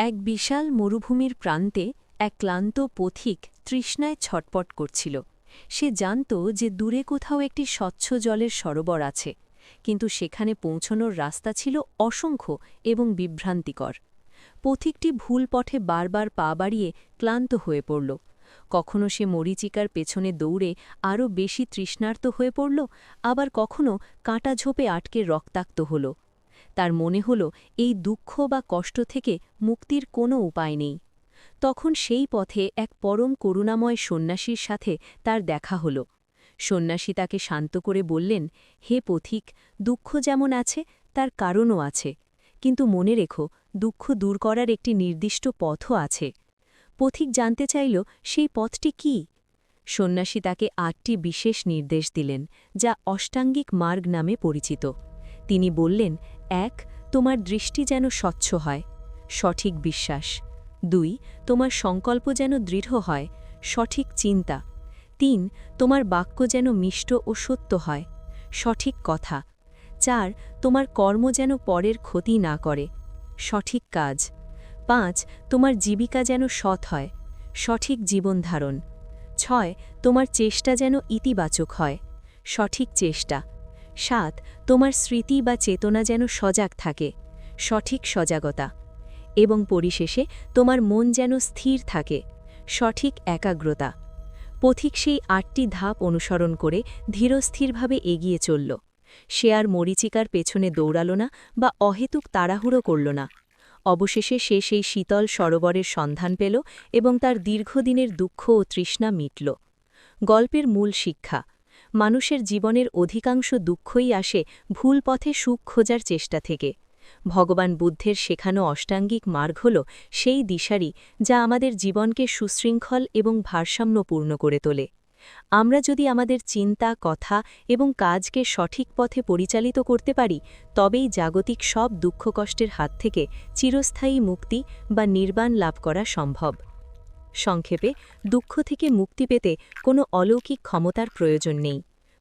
এক বিশাল মরুভূমির প্রান্তে এক ক্লান্ত পথিক তৃষ্ণায় ছটপট করছিল। সে জানত যে দূরে কোথাও একটি স্বচ্ছ জলের সরোবর আছে, কিন্তু সেখানে পৌঁছনোর রাস্তা ছিল অসংখ্য এবং বিভ্রান্তিকর। পথিকটি ভুল পথে বারবার পা বাড়িয়ে ক্লান্ত হয়ে পড়ল। কখনো সে মরীচিকার পেছনে দৌড়ে আরও বেশি তৃষ্ণার্ত হয়ে পড়ল, আবার কখনো কাঁটা ঝোপে আটকে রক্তাক্ত হল। তার মনে হল এই দুঃখ বা কষ্ট থেকে মুক্তির কোনো উপায় নেই। তখন সেই পথে এক পরম করুণাময় সন্ন্যাসীর সাথে তার দেখা হল। সন্ন্যাসী তাকে শান্ত করে বললেন, হে পথিক, দুঃখ যেমন আছে তার কারণও আছে, কিন্তু মনে রেখো, দুঃখ দূর করার একটি নির্দিষ্ট পথও আছে। পথিক জানতে চাইল সেই পথটি কি। সন্ন্যাসী তাকে ৮টি বিশেষ নির্দেশ দিলেন, যা অষ্টাঙ্গিক মার্গ নামে পরিচিত। তিনি বললেন, ১. তোমার দৃষ্টি যেন স্বচ্ছ হয়, সঠিক বিশ্বাস। ২. তোমার সংকল্প যেন দৃঢ় হয়, সঠিক চিন্তা। ৩. তোমার বাক্য যেন মিষ্ট ও সত্য হয়, সঠিক কথা। ৪. তোমার কর্ম যেন পরের ক্ষতি না করে, সঠিক কাজ। ৫. তোমার জীবিকা যেন সৎ হয়, সঠিক জীবনধারণ। ৬. তোমার চেষ্টা যেন ইতিবাচক হয়, সঠিক চেষ্টা। ৭. তোমার স্মৃতি বা চেতনা যেন সজাগ থাকে, সঠিক সজাগতা। এবং পরিশেষে তোমার মন যেন স্থির থাকে, সঠিক একাগ্রতা। পথিক সেই ৮টি ধাপ অনুসরণ করে ধীরস্থিরভাবে এগিয়ে চলল। সে আর মরীচিকার পেছনে দৌড়াল না বা অহেতুক তাড়াহুড়ো করল না। অবশেষে সে সেই শীতল সরোবরের সন্ধান পেল এবং তার দীর্ঘদিনের দুঃখ ও তৃষ্ণা মিটল। গল্পের মূল শিক্ষা: মানুষের জীবনের অধিকাংশ দুঃখই আসে ভুল পথে সুখ খোঁজার চেষ্টা থেকে। ভগবান বুদ্ধের শেখানো অষ্টাঙ্গিক মার্গ হল সেই দিশারি যা আমাদের জীবনকে সুশৃঙ্খল এবং ভারসাম্যপূর্ণ করে তোলে। আমরা যদি আমাদের চিন্তা, কথা এবং কাজকে সঠিক পথে পরিচালিত করতে পারি, তবেই জাগতিক সব দুঃখ কষ্টের হাত থেকে চিরস্থায়ী মুক্তি বা নির্বাণ লাভ করা সম্ভব। সংক্ষেপে, দুঃখ থেকে মুক্তি পেতে কোনো অলৌকিক ক্ষমতার প্রয়োজন নেই।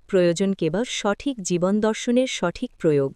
প্রয়োজন কেবল সঠিক জীবন দর্শনের সঠিক প্রয়োগ।